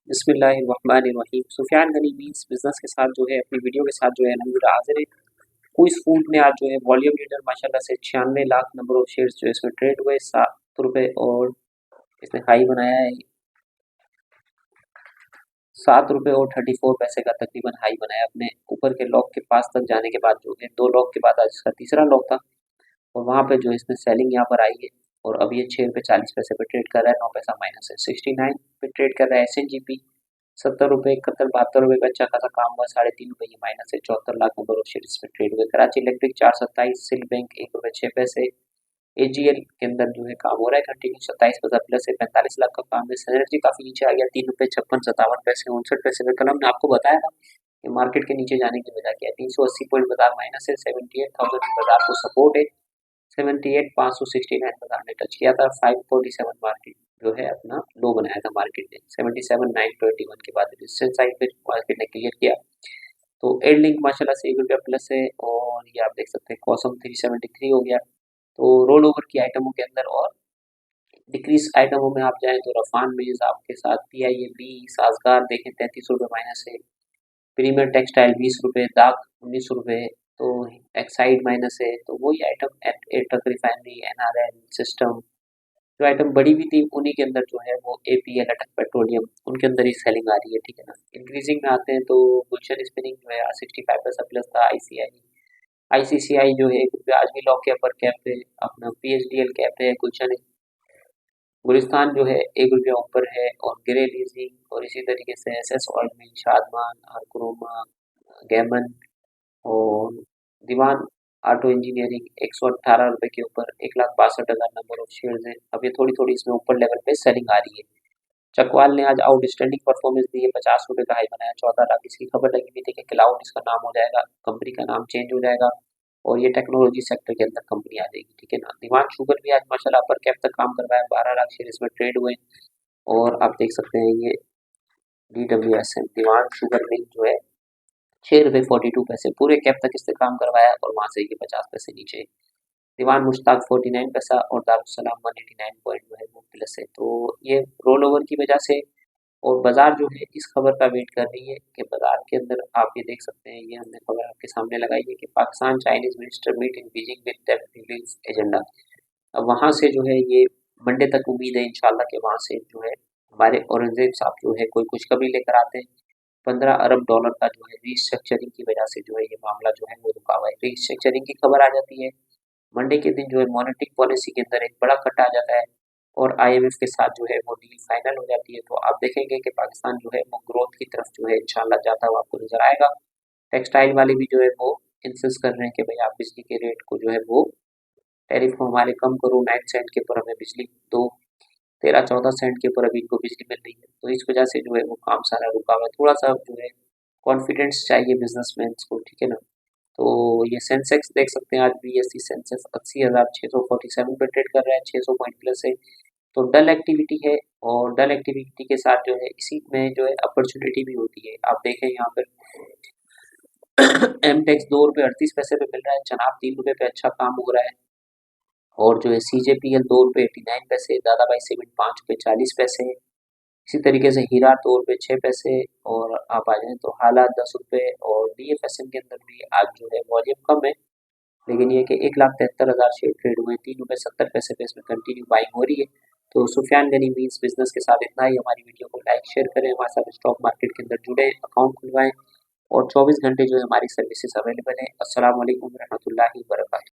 बिस्मिल्लाहिर्रहमानिर्रहीम। Sufiyan Ghani means business के साथ जो है अपनी वीडियो के साथ जो है अलहमदुलिल्लाह हाजिर है। क्विज फूड ने आज जो है वॉल्यूम लीडर माशाल्लाह से 96 लाख नंबर ऑफ शेयर्स जो है इसमें ट्रेड हुए ₹7 और इसने हाई बनाया है ₹7 और 34 पैसे का तकरीबन हाई बनाया अपने ऊपर के लॉक के पास तक जाने के बाद जो है 2 लॉक के बाद आज इसका तीसरा लॉक था और वहाँ पे जो है इसने सेलिंग यहाँ पर आई है और अब ये ₹6.40 पे ट्रेड कर रहा है, 9 पैसा माइनस है। 69 पे ट्रेड कर रहा है SNGP, ₹70 71 ₹72 का अच्छा खासा काम हुआ। ₹3.5 ये माइनस है। 74 लाख नंबर ऑफ शेयर इसमें ट्रेड हुए। कराची इलेक्ट्रिक 427, सिल बैंक ₹1.06। AGL के अंदर जो है काम हो रहा है कंटिन्यू, 27 पैसा प्लस है। 45 लाख का काम है। सिनर्जी काफी नीचे आ गया, ₹3.56 ₹57 पे। कल हमने आपको बताया था कि मार्केट के नीचे जाने की वजह क्या है। 380 पॉइंट बाजार माइनस है। 78,000 बाजार को सपोर्ट है। 78,569 बाजार ने टच किया था। 547 मार्केट जो है अपना लो बनाया था मार्केट ने। 77,921 के बाद रेजिस्टेंस साइड पे मार्केट ने क्लियर किया। तो एड लिंक माशाल्लाह से ₹1 प्लस है और ये आप देख सकते हैं कॉसम 373 हो गया। तो रोल ओवर की आइटमों के अंदर और डिक्रीज आइटमों में आप जाएं तो रफान मेज आपके साथ PIAB साजगार देखें ₹33 माइनस है। प्रीमियर टेक्सटाइल ₹20, दाग ₹19। तो एक्साइड माइनस है। तो वही item AITUC refinery NRL system जो आइटम बढ़ी हुई थी उन्हीं के अंदर जो है वो APL अटक पेट्रोलियम उनके अंदर ही सेलिंग आ रही है, ठीक है ना। इंक्रीजिंग में आते हैं तो गुलशन स्पिनिंग जो है 65 पैसा प्लस था। ICCI जो है ₹1 आज भी लॉक के अपर कैप पे अपना PHDL कैप है। गुलिस्तान जो है ₹1 ऊपर है और ग्रे लीजिंग और इसी तरीके से SS ऑयल मिल, शादमान, अरक्रोमा, गैमन और दीवान ऑटो इंजीनियरिंग ₹118 के ऊपर 1,62,000 नंबर ऑफ शेयर्स हैं। अब ये थोड़ी थोड़ी इसमें ऊपर लेवल पे सेलिंग आ रही है। चकवाल ने आज आउटस्टैंडिंग परफॉर्मेंस दी है, ₹50 का हाई बनाया। 14 लाख इसकी खबर लगी हुई थी कि क्लाउड इसका नाम हो जाएगा, कंपनी का नाम चेंज हो जाएगा और ये टेक्नोलॉजी सेक्टर के अंदर कंपनी आ जाएगी, ठीक है ना। दीवान शुगर भी आज माशाल्लाह अपर कैप तक काम कर रहा है। 12 लाख शेयर इसमें ट्रेड हुए और आप देख सकते हैं ये DWSM दीवान शुगर मिल जो है ₹6.42 पूरे कैप तक इससे काम करवाया और वहां से ये 50 पैसे नीचे। दीवान मुश्ताक 49 पैसा और दारुसलाम 189 पॉइंट जो है वो प्लस है। तो ये रोल ओवर की वजह से और बाजार जो है इस खबर का वेट कर रही है कि बाजार के अंदर आप ये देख सकते हैं, ये हमने खबर आपके सामने लगाई है कि Pakistan Chinese minister meet in Beijing with date release agenda. अब वहां से जो है ये मंडे तक उम्मीद है इंशाल्लाह के वहां से जो है हमारे औरंगजेब साहब जो है कोई कुछ कभी लेकर आते हैं। $15 अरब का जो है रीस्ट्रक्चरिंग की वजह से जो है ये मामला जो है वो रुका हुआ है। रीस्ट्रक्चरिंग की खबर आ जाती है मंडे के दिन जो है मॉनेटरी पॉलिसी के अंदर एक बड़ा कट आ जाता है और IMF के साथ जो है वो डील फाइनल हो जाती है। तो आप देखेंगे कि पाकिस्तान जो है वो ग्रोथ की तरफ जो है इंशाल्लाह जाता हुआ आपको नजर आएगा। टेक्सटाइल वाले भी जो है वो इंसिस्ट कर रहे हैं कि भाई आप बिजली के रेट को जो है वो टैरिफ को हमारे कम करो। 9 सेंट के ऊपर हमें बिजली दो, 13-14 सेंट के ऊपर अभी इनको बिजली मिल रही है। तो इस वजह से जो है वो काम सारा रुका हुआ है। थोड़ा सा जो है कॉन्फिडेंस चाहिए बिजनेसमैन को, ठीक है ना। तो ये सेंसेक्स देख सकते हैं आज BSE सेंसेक्स 80,647 पे ट्रेड कर रहा है, 600 पॉइंट प्लस है। तो डल एक्टिविटी है और डल एक्टिविटी के साथ जो है इसी में जो है अपॉर्चुनिटी भी होती है। आप देखें यहाँ पर MTEX ₹2.38 पे मिल रहा है। चनाब ₹3 पे अच्छा काम हो रहा है और जो है CJPL ₹2.89, दादाभाई सीमेंट ₹5.40। इसी तरीके से हीरा ₹2.06 और आप आ जाएं तो हालात ₹10 और DFSM के अंदर भी आज जो है वॉल्यूम कम है लेकिन ये कि 1,73,000 शेयर ट्रेड हुए। ₹3.70 पे इसमें कंटिन्यू बाइंग हो रही है। तो सुफियान गनी मीन्स बिजनेस के साथ इतना ही। हमारी वीडियो को लाइक शेयर करें, हमारे साथ स्टॉक मार्केट के अंदर जुड़े, अकाउंट खुलवाएं और 24 घंटे जो है हमारी सर्विसेज अवेलेबल है। अस्सलाम वालेकुम रहमतुल्लाहि व बरकातहू।